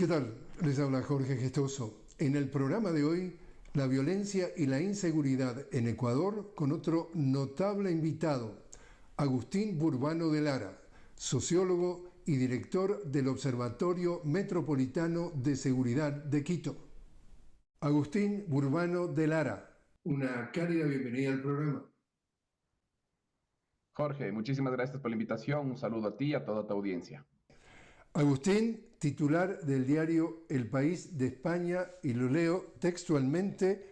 ¿Qué tal? Les habla Jorge Gestoso. En el programa de hoy, la violencia y la inseguridad en Ecuador con otro notable invitado, Agustín Burbano de Lara, sociólogo y director del Observatorio Metropolitano de Seguridad de Quito. Agustín Burbano de Lara, una cálida bienvenida al programa. Jorge, muchísimas gracias por la invitación. Un saludo a ti y a toda tu audiencia. Agustín, titular del diario El País de España, y lo leo textualmente: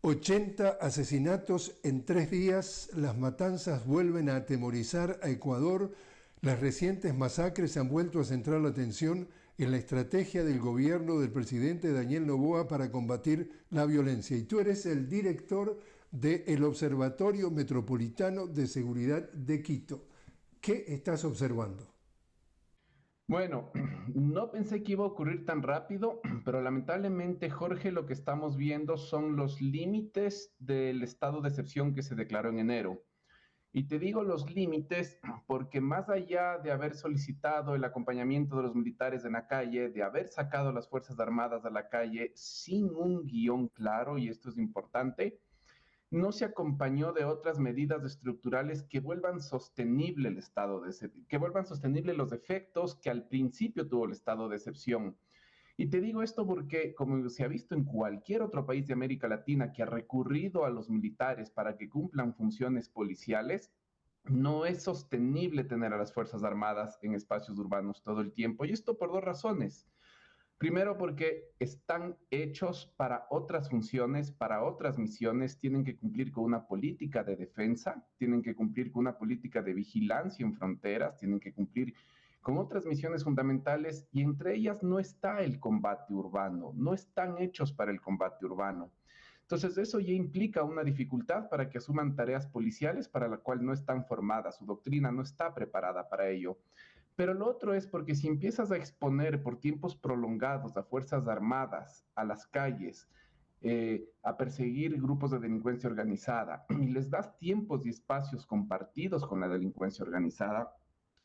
80 asesinatos en 3 días, las matanzas vuelven a atemorizar a Ecuador, las recientes masacres han vuelto a centrar la atención en la estrategia del gobierno del presidente Daniel Noboa para combatir la violencia. Y tú eres el director del Observatorio Metropolitano de Seguridad de Quito. ¿Qué estás observando? Bueno, no pensé que iba a ocurrir tan rápido, pero lamentablemente, Jorge, lo que estamos viendo son los límites del estado de excepción que se declaró en enero. Y te digo los límites porque más allá de haber solicitado el acompañamiento de los militares en la calle, de haber sacado a las Fuerzas Armadas a la calle sin un guión claro, y esto es importante, no se acompañó de otras medidas estructurales que vuelvan sostenible el estado de excepción, que vuelvan sostenible los efectos que al principio tuvo el estado de excepción. Y te digo esto porque, como se ha visto en cualquier otro país de América Latina que ha recurrido a los militares para que cumplan funciones policiales, no es sostenible tener a las Fuerzas Armadas en espacios urbanos todo el tiempo. Y esto por 2 razones. Primero, porque están hechos para otras funciones, para otras misiones, tienen que cumplir con una política de defensa, tienen que cumplir con una política de vigilancia en fronteras, tienen que cumplir con otras misiones fundamentales y entre ellas no está el combate urbano, no están hechos para el combate urbano. Entonces, eso ya implica una dificultad para que asuman tareas policiales para la cual no están formadas, su doctrina no está preparada para ello. Pero lo otro es porque si empiezas a exponer por tiempos prolongados a fuerzas armadas, a las calles, a perseguir grupos de delincuencia organizada y les das tiempos y espacios compartidos con la delincuencia organizada,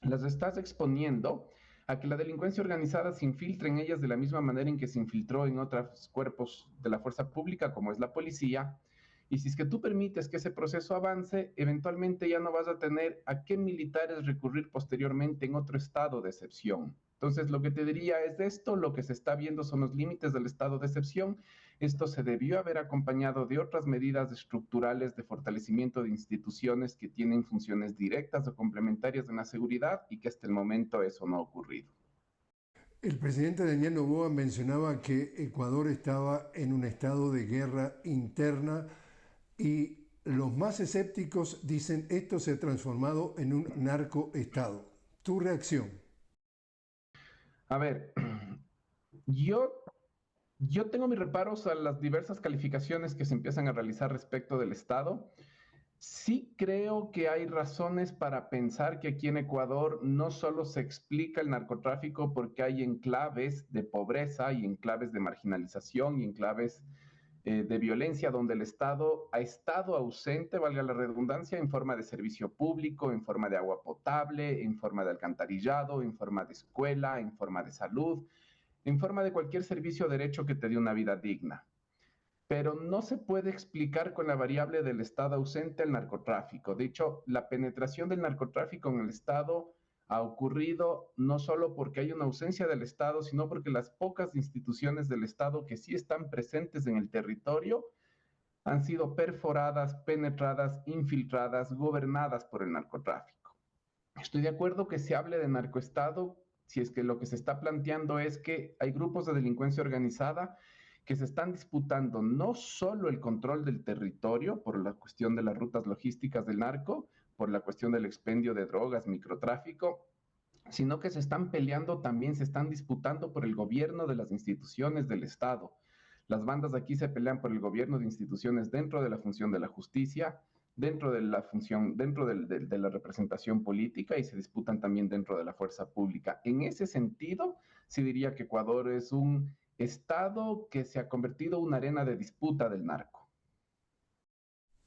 las estás exponiendo a que la delincuencia organizada se infiltre en ellas de la misma manera en que se infiltró en otros cuerpos de la fuerza pública, como es la policía. Y si es que tú permites que ese proceso avance, eventualmente ya no vas a tener a qué militares recurrir posteriormente en otro estado de excepción. Entonces, lo que te diría es esto, lo que se está viendo son los límites del estado de excepción. Esto se debió haber acompañado de otras medidas estructurales de fortalecimiento de instituciones que tienen funciones directas o complementarias en la seguridad y que hasta el momento eso no ha ocurrido. El presidente Daniel Noboa mencionaba que Ecuador estaba en un estado de guerra interna y los más escépticos dicen esto se ha transformado en un narcoestado. ¿Tu reacción? A ver, yo Yo tengo mis reparos a las diversas calificaciones que se empiezan a realizar respecto del Estado. Sí creo que hay razones para pensar que aquí en Ecuador no solo se explica el narcotráfico porque hay enclaves de pobreza y enclaves de marginalización y enclaves de violencia donde el Estado ha estado ausente, valga la redundancia, en forma de servicio público, en forma de agua potable, en forma de alcantarillado, en forma de escuela, en forma de salud, en forma de cualquier servicio o derecho que te dé una vida digna. Pero no se puede explicar con la variable del Estado ausente el narcotráfico. De hecho, la penetración del narcotráfico en el Estado ha ocurrido no solo porque hay una ausencia del Estado, sino porque las pocas instituciones del Estado que sí están presentes en el territorio han sido perforadas, penetradas, infiltradas, gobernadas por el narcotráfico. Estoy de acuerdo que se hable de narcoestado si es que lo que se está planteando es que hay grupos de delincuencia organizada que se están disputando no solo el control del territorio por la cuestión de las rutas logísticas del narco, por la cuestión del expendio de drogas, microtráfico, sino que se están peleando también, se están disputando por el gobierno de las instituciones del Estado. Las bandas aquí se pelean por el gobierno de instituciones dentro de la función de la justicia, dentro de la función, dentro de la representación política y se disputan también dentro de la fuerza pública. En ese sentido, sí diría que Ecuador es un estado que se ha convertido en una arena de disputa del narco.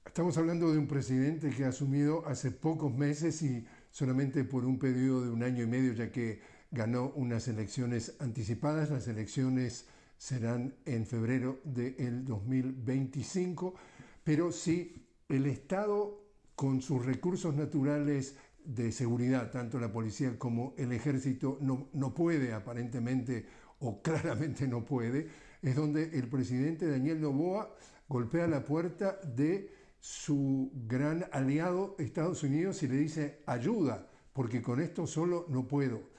Estamos hablando de un presidente que ha asumido hace pocos meses y solamente por un periodo de 1 año y medio, ya que ganó unas elecciones anticipadas. Las elecciones serán en febrero del 2025, pero si el Estado, con sus recursos naturales de seguridad, tanto la policía como el ejército, no puede aparentemente o claramente no puede, es donde el presidente Daniel Noboa golpea la puerta de su gran aliado Estados Unidos y le dice ayuda, porque con esto solo no puedo.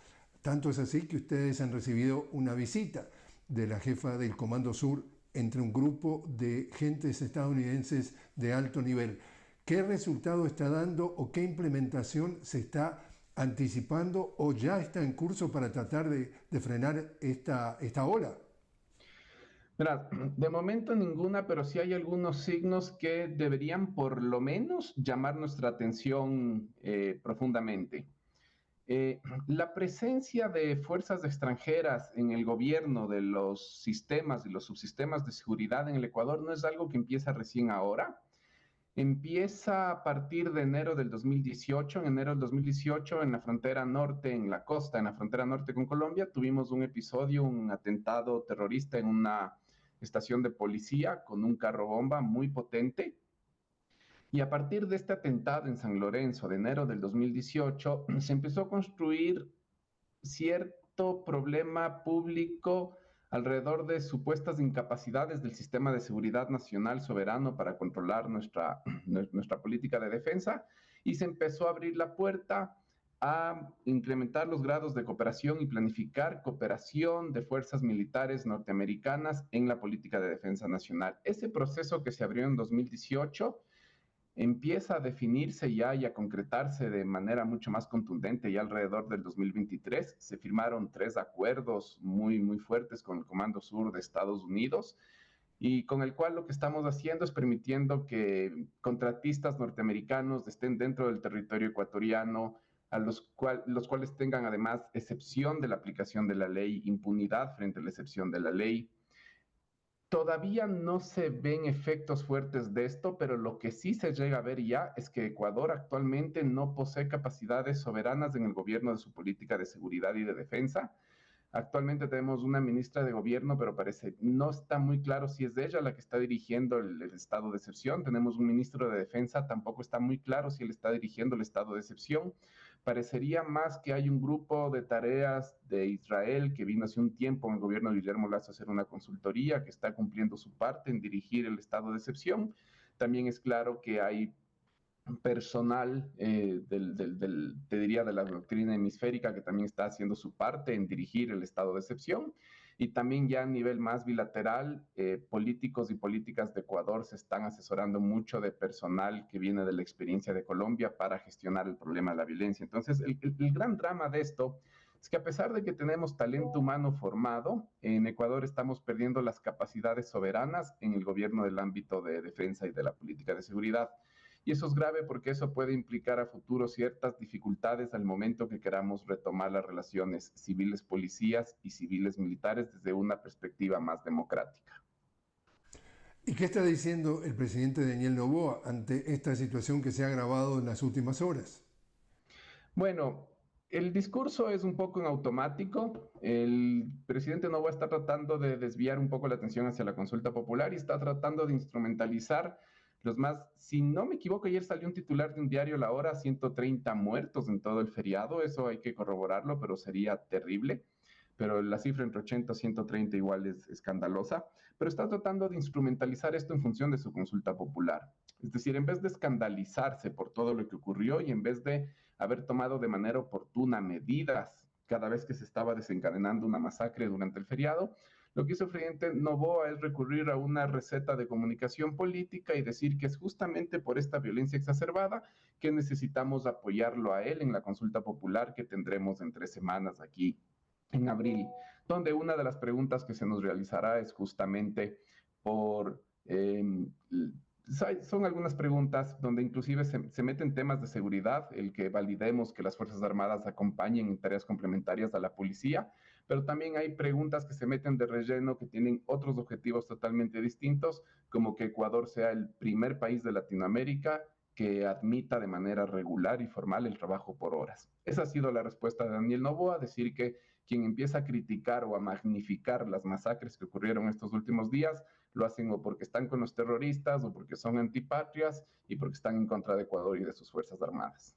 Tanto es así que ustedes han recibido una visita de la jefa del Comando Sur entre un grupo de gentes estadounidenses de alto nivel. ¿Qué resultado está dando o qué implementación se está anticipando o ya está en curso para tratar de frenar esta ola? Mira, de momento ninguna, pero sí hay algunos signos que deberían por lo menos llamar nuestra atención profundamente. La presencia de fuerzas extranjeras en el gobierno de los sistemas y los subsistemas de seguridad en el Ecuador no es algo que empieza recién ahora. Empieza a partir de enero del 2018. En enero del 2018, en la frontera norte, en la costa, en la frontera norte con Colombia, tuvimos un episodio, un atentado terrorista en una estación de policía con un carro bomba muy potente. Y a partir de este atentado en San Lorenzo de enero del 2018, se empezó a construir cierto problema público alrededor de supuestas incapacidades del sistema de seguridad nacional soberano para controlar nuestra política de defensa y se empezó a abrir la puerta a incrementar los grados de cooperación y planificar cooperación de fuerzas militares norteamericanas en la política de defensa nacional. Ese proceso que se abrió en 2018 empieza a definirse ya y a concretarse de manera mucho más contundente ya alrededor del 2023. Se firmaron 3 acuerdos muy fuertes con el Comando Sur de Estados Unidos y con el cual lo que estamos haciendo es permitiendo que contratistas norteamericanos estén dentro del territorio ecuatoriano, los cuales tengan además excepción de la aplicación de la ley, impunidad frente a la excepción de la ley. Todavía no se ven efectos fuertes de esto, pero lo que sí se llega a ver ya es que Ecuador actualmente no posee capacidades soberanas en el gobierno de su política de seguridad y de defensa. Actualmente tenemos una ministra de gobierno, pero no está muy claro si es ella la que está dirigiendo el estado de excepción. Tenemos un ministro de defensa, tampoco está muy claro si él está dirigiendo el estado de excepción. Parecería más que hay un grupo de tareas de Israel que vino hace un tiempo en el gobierno de Guillermo Lasso a hacer una consultoría que está cumpliendo su parte en dirigir el estado de excepción. También es claro que hay personal te diría, de la doctrina hemisférica que también está haciendo su parte en dirigir el estado de excepción. Y también ya a nivel más bilateral, políticos y políticas de Ecuador se están asesorando mucho de personal que viene de la experiencia de Colombia para gestionar el problema de la violencia. Entonces, el gran drama de esto es que a pesar de que tenemos talento humano formado, en Ecuador estamos perdiendo las capacidades soberanas en el gobierno del ámbito de defensa y de la política de seguridad. Y eso es grave porque eso puede implicar a futuro ciertas dificultades al momento que queramos retomar las relaciones civiles-policías y civiles-militares desde una perspectiva más democrática. ¿Y qué está diciendo el presidente Daniel Noboa ante esta situación que se ha agravado en las últimas horas? Bueno, el discurso es un poco en automático. El presidente Noboa está tratando de desviar un poco la atención hacia la consulta popular y está tratando de instrumentalizar los más, si no me equivoco, ayer salió un titular de un diario La Hora, 130 muertos en todo el feriado, eso hay que corroborarlo, pero sería terrible. Pero la cifra entre 80 y 130 igual es escandalosa, pero está tratando de instrumentalizar esto en función de su consulta popular. Es decir, en vez de escandalizarse por todo lo que ocurrió y en vez de haber tomado de manera oportuna medidas cada vez que se estaba desencadenando una masacre durante el feriado, lo que hizo el presidente Noboa es recurrir a una receta de comunicación política y decir que es justamente por esta violencia exacerbada que necesitamos apoyarlo a él en la consulta popular que tendremos en 3 semanas aquí en abril, donde una de las preguntas que se nos realizará es justamente por... son algunas preguntas donde inclusive se meten temas de seguridad, el que validemos que las Fuerzas Armadas acompañen en tareas complementarias a la policía, pero también hay preguntas que se meten de relleno que tienen otros objetivos totalmente distintos, como que Ecuador sea el primer país de Latinoamérica que admita de manera regular y formal el trabajo por horas. Esa ha sido la respuesta de Daniel Noboa, decir que quien empieza a criticar o a magnificar las masacres que ocurrieron estos últimos días, lo hacen o porque están con los terroristas o porque son antipatrias y porque están en contra de Ecuador y de sus Fuerzas Armadas.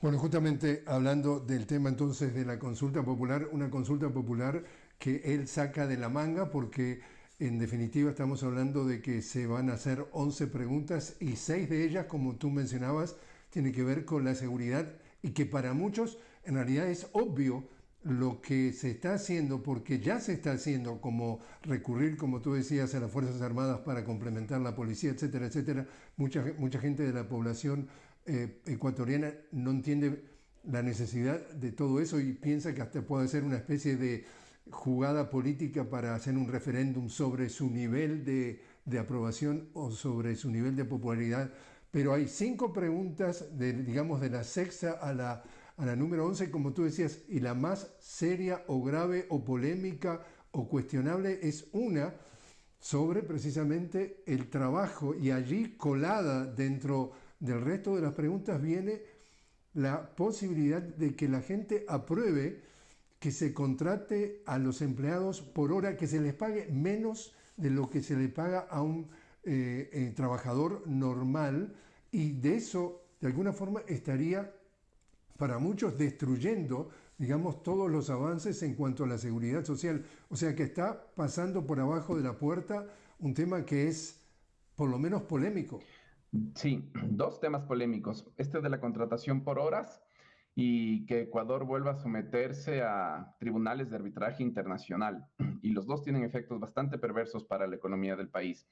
Bueno, justamente hablando del tema entonces de la consulta popular, una consulta popular que él saca de la manga porque en definitiva estamos hablando de que se van a hacer 11 preguntas y 6 de ellas, como tú mencionabas, tienen que ver con la seguridad y que para muchos en realidad es obvio lo que se está haciendo, porque ya se está haciendo, como recurrir, como tú decías, a las Fuerzas Armadas para complementar la policía, etcétera, etcétera. Mucha gente de la población ecuatoriana no entiende la necesidad de todo eso y piensa que hasta puede ser una especie de jugada política para hacer un referéndum sobre su nivel de aprobación o sobre su nivel de popularidad. Pero hay 5 preguntas, digamos, de la sexta a la número 11, como tú decías, y la más seria o grave o polémica o cuestionable es una sobre precisamente el trabajo, y allí colada dentro del resto de las preguntas viene la posibilidad de que la gente apruebe que se contrate a los empleados por hora, que se les pague menos de lo que se le paga a un trabajador normal, y de eso de alguna forma estaría para muchos destruyendo, digamos, todos los avances en cuanto a la seguridad social. O sea que está pasando por abajo de la puerta un tema que es por lo menos polémico. Sí, dos temas polémicos. Este de la contratación por horas y que Ecuador vuelva a someterse a tribunales de arbitraje internacional. Y los dos tienen efectos bastante perversos para la economía del país.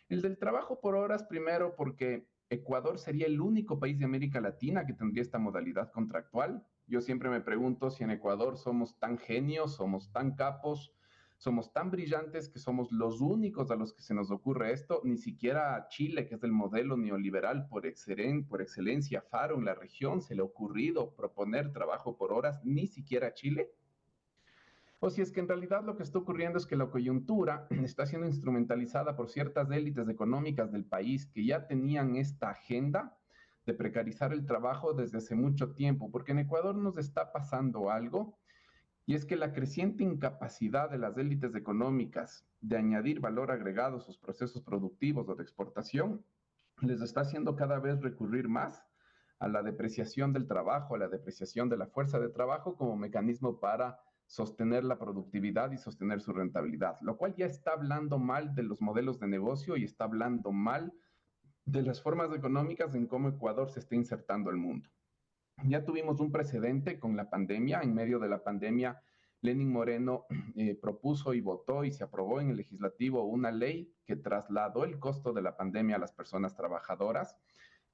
El del trabajo por horas, primero, porque Ecuador sería el único país de América Latina que tendría esta modalidad contractual. Yo siempre me pregunto si en Ecuador somos tan genios, somos tan capos, somos tan brillantes que somos los únicos a los que se nos ocurre esto. Ni siquiera a Chile, que es el modelo neoliberal por excelencia, Faro en la región, se le ha ocurrido proponer trabajo por horas, ni siquiera a Chile. O si es que en realidad lo que está ocurriendo es que la coyuntura está siendo instrumentalizada por ciertas élites económicas del país que ya tenían esta agenda de precarizar el trabajo desde hace mucho tiempo, porque en Ecuador nos está pasando algo, y es que la creciente incapacidad de las élites económicas de añadir valor agregado a sus procesos productivos o de exportación les está haciendo cada vez recurrir más a la depreciación del trabajo, a la depreciación de la fuerza de trabajo como mecanismo para sostener la productividad y sostener su rentabilidad, lo cual ya está hablando mal de los modelos de negocio y está hablando mal de las formas económicas en cómo Ecuador se está insertando al mundo. Ya tuvimos un precedente con la pandemia. En medio de la pandemia, Lenín Moreno propuso y votó y se aprobó en el legislativo una ley que trasladó el costo de la pandemia a las personas trabajadoras.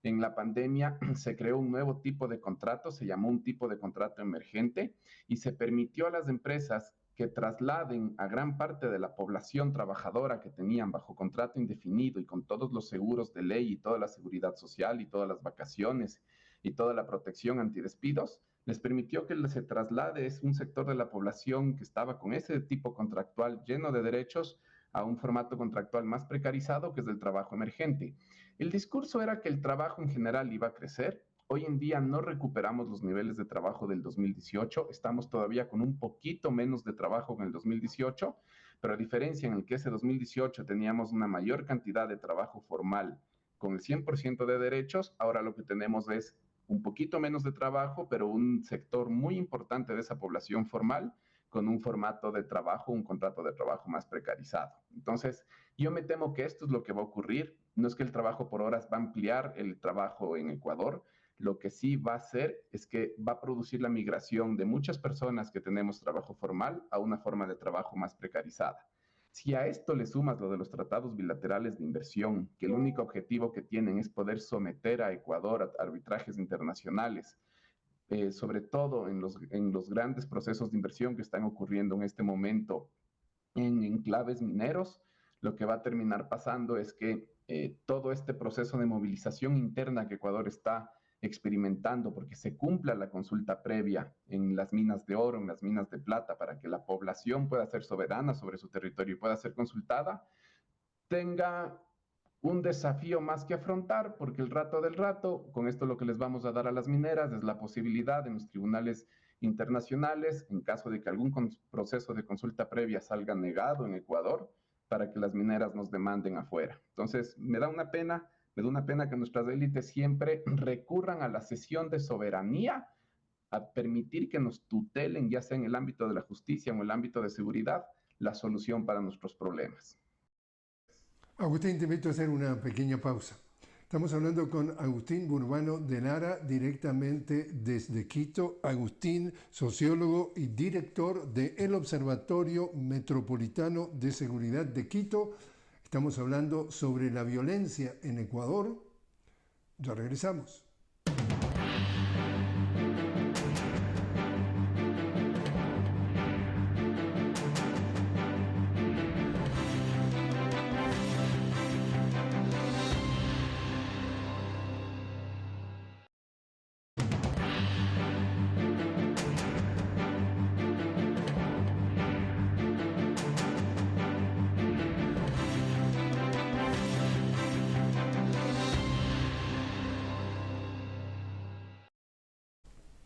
En la pandemia se creó un nuevo tipo de contrato, se llamó un tipo de contrato emergente, y se permitió a las empresas que trasladen a gran parte de la población trabajadora que tenían bajo contrato indefinido y con todos los seguros de ley y toda la seguridad social y todas las vacaciones y toda la protección antidespidos, les permitió que se traslade un sector de la población que estaba con ese tipo contractual lleno de derechos a un formato contractual más precarizado, que es el trabajo emergente. El discurso era que el trabajo en general iba a crecer. Hoy en día no recuperamos los niveles de trabajo del 2018, estamos todavía con un poquito menos de trabajo que en el 2018, pero a diferencia en el que ese 2018 teníamos una mayor cantidad de trabajo formal con el 100% de derechos, ahora lo que tenemos es un poquito menos de trabajo, pero un sector muy importante de esa población formal con un formato de trabajo, un contrato de trabajo más precarizado. Entonces, yo me temo que esto es lo que va a ocurrir. No es que el trabajo por horas va a ampliar el trabajo en Ecuador. Lo que sí va a hacer es que va a producir la migración de muchas personas que tenemos trabajo formal a una forma de trabajo más precarizada. Si a esto le sumas lo de los tratados bilaterales de inversión, que el único objetivo que tienen es poder someter a Ecuador a arbitrajes internacionales, sobre todo en los grandes procesos de inversión que están ocurriendo en este momento en enclaves mineros, lo que va a terminar pasando es que todo este proceso de movilización interna que Ecuador está experimentando, porque se cumpla la consulta previa en las minas de oro, en las minas de plata, para que la población pueda ser soberana sobre su territorio y pueda ser consultada, tenga un desafío más que afrontar, porque el rato del rato, con esto lo que les vamos a dar a las mineras es la posibilidad en los tribunales internacionales, en caso de que algún proceso de consulta previa salga negado en Ecuador, para que las mineras nos demanden afuera. Entonces, me da una pena que nuestras élites siempre recurran a la cesión de soberanía, a permitir que nos tutelen, ya sea en el ámbito de la justicia o en el ámbito de seguridad, la solución para nuestros problemas. Agustín, te invito a hacer una pequeña pausa. Estamos hablando con Agustín Burbano de Lara, directamente desde Quito. Agustín, sociólogo y director del Observatorio Metropolitano de Seguridad de Quito. Estamos hablando sobre la violencia en Ecuador. Ya regresamos.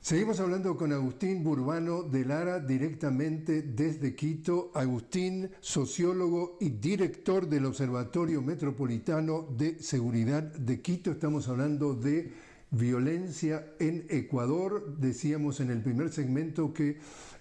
Seguimos hablando con Agustín Burbano de Lara, directamente desde Quito. Agustín, sociólogo y director del Observatorio Metropolitano de Seguridad de Quito. Estamos hablando de violencia en Ecuador. Decíamos en el primer segmento que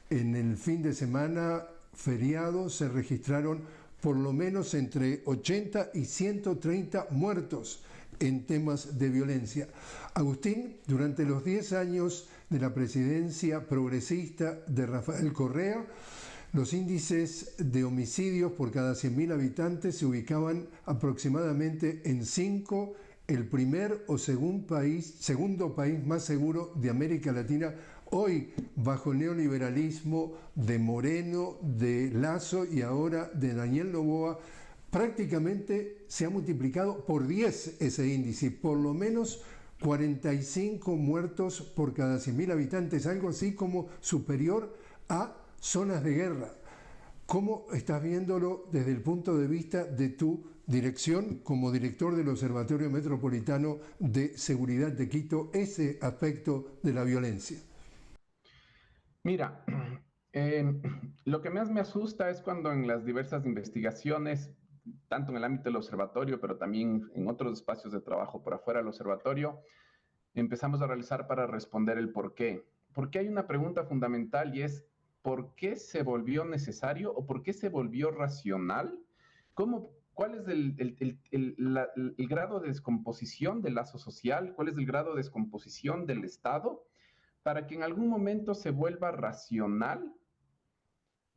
en el fin de semana feriado se registraron por lo menos entre 80 y 130 muertos en temas de violencia. Agustín, durante los 10 años de la presidencia progresista de Rafael Correa, los índices de homicidios por cada 100.000 habitantes se ubicaban aproximadamente en 5, el primer o segundo país más seguro de América Latina. Hoy, bajo el neoliberalismo de Moreno, de Lasso y ahora de Daniel Noboa, prácticamente se ha multiplicado por 10 ese índice, por lo menos 45 muertos por cada 100.000 habitantes, algo así como superior a zonas de guerra. ¿Cómo estás viéndolo desde el punto de vista de tu dirección como director del Observatorio Metropolitano de Seguridad de Quito, ese aspecto de la violencia? Mira, lo que más me asusta es cuando en las diversas investigaciones, tanto en el ámbito del observatorio, pero también en otros espacios de trabajo por afuera del observatorio, empezamos a realizar para responder el por qué. Porque hay una pregunta fundamental y es, ¿por qué se volvió necesario o por qué se volvió racional? ¿Cuál es el grado de descomposición del lazo social? ¿Cuál es el grado de descomposición del Estado? Para que en algún momento se vuelva racional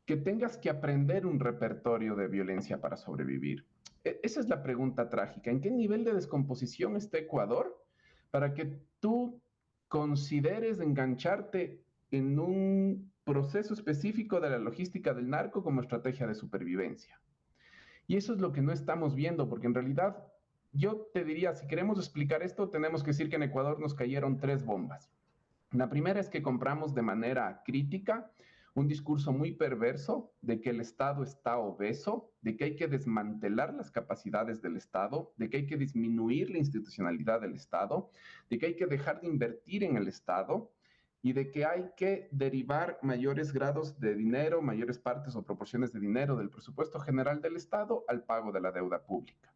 que tengas que aprender un repertorio de violencia para sobrevivir. Esa es la pregunta trágica. ¿En qué nivel de descomposición está Ecuador para que tú consideres engancharte en un proceso específico de la logística del narco como estrategia de supervivencia? Y eso es lo que no estamos viendo, porque en realidad yo te diría, si queremos explicar esto, tenemos que decir que en Ecuador nos cayeron 3 bombas. La primera es que compramos de manera crítica un discurso muy perverso de que el Estado está obeso, de que hay que desmantelar las capacidades del Estado, de que hay que disminuir la institucionalidad del Estado, de que hay que dejar de invertir en el Estado y de que hay que derivar mayores grados de dinero, mayores partes o proporciones de dinero del presupuesto general del Estado al pago de la deuda pública.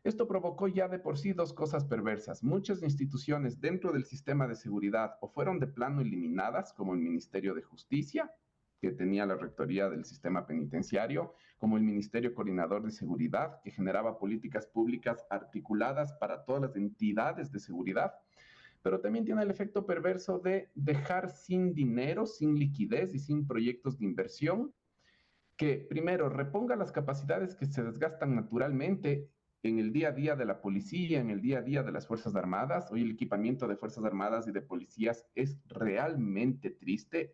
Esto provocó ya de por sí 2 cosas perversas. Muchas instituciones dentro del sistema de seguridad o fueron de plano eliminadas, como el Ministerio de Justicia, que tenía la rectoría del sistema penitenciario, como el Ministerio Coordinador de Seguridad, que generaba políticas públicas articuladas para todas las entidades de seguridad, pero también tiene el efecto perverso de dejar sin dinero, sin liquidez y sin proyectos de inversión, que primero reponga las capacidades que se desgastan naturalmente en el día a día de la policía, en el día a día de las Fuerzas Armadas. Hoy el equipamiento de Fuerzas Armadas y de policías es realmente triste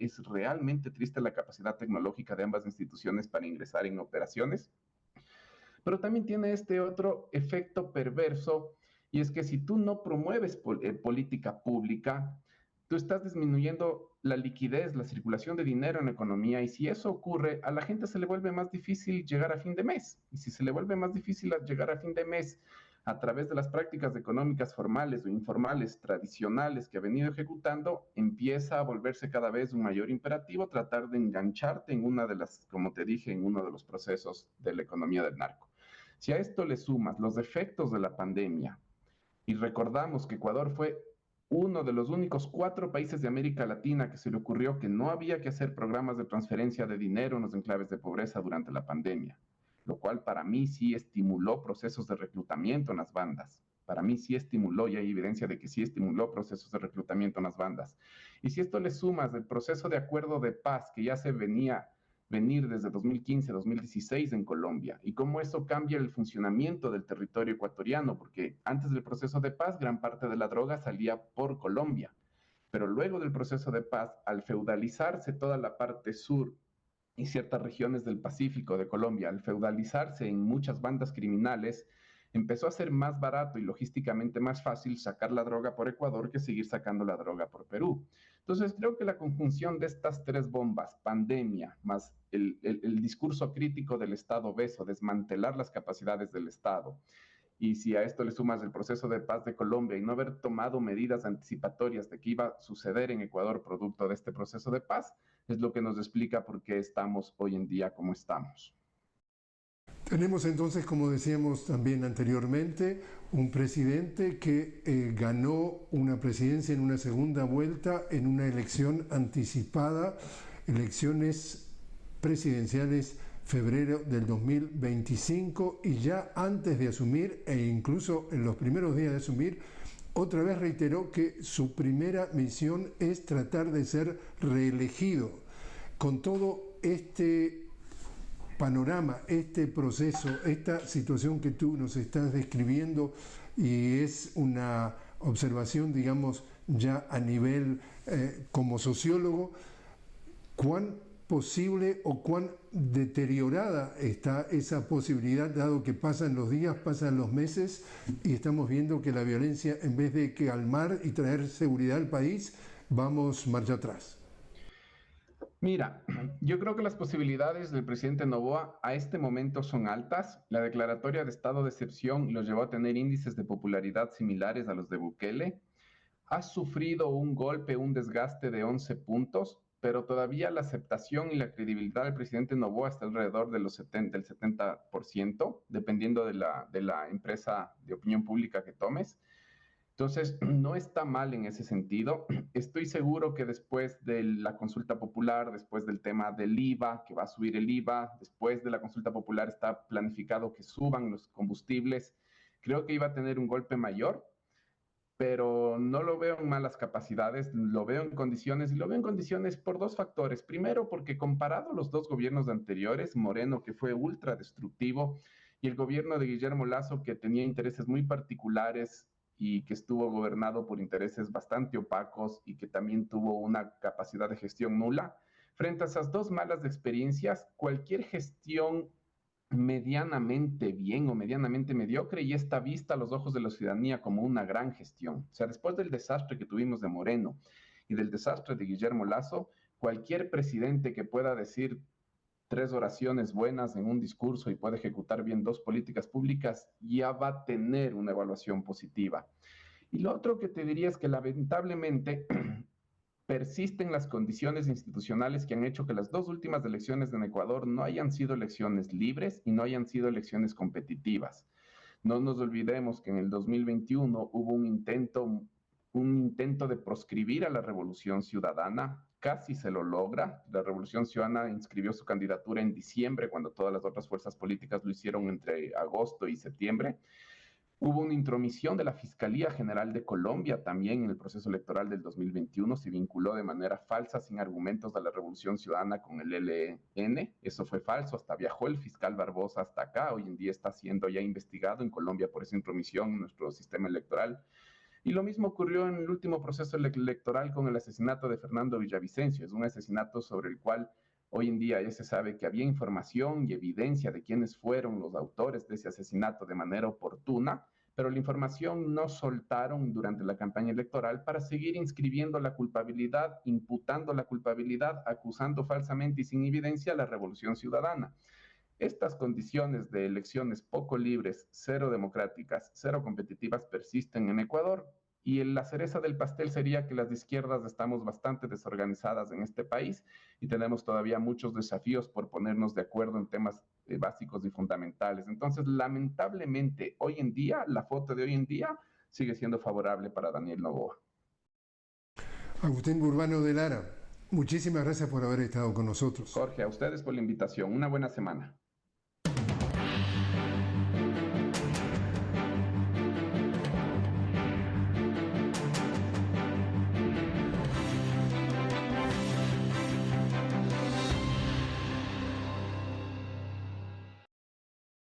la capacidad tecnológica de ambas instituciones para ingresar en operaciones. Pero también tiene este otro efecto perverso, y es que si tú no promueves política pública, tú estás disminuyendo la liquidez, la circulación de dinero en la economía, y si eso ocurre, a la gente se le vuelve más difícil llegar a fin de mes. Y si se le vuelve más difícil llegar a fin de mes a través de las prácticas económicas formales o informales tradicionales que ha venido ejecutando, empieza a volverse cada vez un mayor imperativo tratar de engancharte en una de las, como te dije, en uno de los procesos de la economía del narco. Si a esto le sumas los efectos de la pandemia, y recordamos que Ecuador fue uno de los únicos 4 países de América Latina que se le ocurrió que no había que hacer programas de transferencia de dinero en los enclaves de pobreza durante la pandemia, lo cual para mí sí estimuló procesos de reclutamiento en las bandas. Para mí sí estimuló, y hay evidencia de que sí estimuló procesos de reclutamiento en las bandas. Y si esto le sumas el proceso de acuerdo de paz que ya se venir desde 2015, 2016 en Colombia, y cómo eso cambia el funcionamiento del territorio ecuatoriano, porque antes del proceso de paz, gran parte de la droga salía por Colombia, pero luego del proceso de paz, al feudalizarse toda la parte sur y ciertas regiones del Pacífico de Colombia, al feudalizarse en muchas bandas criminales, empezó a ser más barato y logísticamente más fácil sacar la droga por Ecuador que seguir sacando la droga por Perú. Entonces, creo que la conjunción de estas 3 bombas, pandemia, más el discurso crítico del Estado obeso, desmantelar las capacidades del Estado, y si a esto le sumas el proceso de paz de Colombia y no haber tomado medidas anticipatorias de qué iba a suceder en Ecuador producto de este proceso de paz, es lo que nos explica por qué estamos hoy en día como estamos. Tenemos entonces, como decíamos también anteriormente, un presidente que ganó una presidencia en una segunda vuelta en una elección anticipada, elecciones presidenciales febrero del 2025, y ya antes de asumir e incluso en los primeros días de asumir, otra vez reiteró que su primera misión es tratar de ser reelegido. Con todo este panorama, este proceso, esta situación que tú nos estás describiendo, y es una observación, digamos, ya a nivel como sociólogo, ¿cuán posible o cuán deteriorada está esa posibilidad, dado que pasan los días, pasan los meses y estamos viendo que la violencia, en vez de calmar y traer seguridad al país, vamos marcha atrás? Mira, yo creo que las posibilidades del presidente Noboa a este momento son altas. La declaratoria de estado de excepción lo llevó a tener índices de popularidad similares a los de Bukele. Ha sufrido un golpe, un desgaste de 11 puntos, pero todavía la aceptación y la credibilidad del presidente Noboa está alrededor de del 70%, dependiendo de la empresa de opinión pública que tomes. Entonces, no está mal en ese sentido. Estoy seguro que después de la consulta popular, después del tema del IVA, que va a subir el IVA, después de la consulta popular está planificado que suban los combustibles, creo que iba a tener un golpe mayor, pero no lo veo en malas capacidades, lo veo en condiciones, y lo veo en condiciones por 2 factores. Primero, porque comparado a los 2 gobiernos anteriores, Moreno, que fue ultra destructivo, y el gobierno de Guillermo Lasso, que tenía intereses muy particulares y que estuvo gobernado por intereses bastante opacos y que también tuvo una capacidad de gestión nula, frente a esas 2 malas experiencias, cualquier gestión medianamente bien o medianamente mediocre y está vista a los ojos de la ciudadanía como una gran gestión. O sea, después del desastre que tuvimos de Moreno y del desastre de Guillermo Lasso, cualquier presidente que pueda decir 3 oraciones buenas en un discurso y pueda ejecutar bien 2 políticas públicas ya va a tener una evaluación positiva. Y lo otro que te diría es que lamentablemente persisten las condiciones institucionales que han hecho que las 2 últimas elecciones en Ecuador no hayan sido elecciones libres y no hayan sido elecciones competitivas. No nos olvidemos que en el 2021 hubo un intento de proscribir a la Revolución Ciudadana, casi se lo logra. La Revolución Ciudadana inscribió su candidatura en diciembre, cuando todas las otras fuerzas políticas lo hicieron entre agosto y septiembre. Hubo una intromisión de la Fiscalía General de Colombia también en el proceso electoral del 2021. Se vinculó de manera falsa, sin argumentos, a la Revolución Ciudadana con el ELN. Eso fue falso. Hasta viajó el fiscal Barbosa hasta acá. Hoy en día está siendo ya investigado en Colombia por esa intromisión en nuestro sistema electoral. Y lo mismo ocurrió en el último proceso electoral con el asesinato de Fernando Villavicencio. Es un asesinato sobre el cual hoy en día ya se sabe que había información y evidencia de quiénes fueron los autores de ese asesinato de manera oportuna, pero la información no soltaron durante la campaña electoral para seguir inscribiendo la culpabilidad, imputando la culpabilidad, acusando falsamente y sin evidencia a la Revolución Ciudadana. Estas condiciones de elecciones poco libres, cero democráticas, cero competitivas persisten en Ecuador. Y la cereza del pastel sería que las izquierdas estamos bastante desorganizadas en este país y tenemos todavía muchos desafíos por ponernos de acuerdo en temas básicos y fundamentales. Entonces, lamentablemente, hoy en día, la foto de hoy en día sigue siendo favorable para Daniel Noboa. Agustín Burbano de Lara, muchísimas gracias por haber estado con nosotros. Jorge, a ustedes por la invitación. Una buena semana.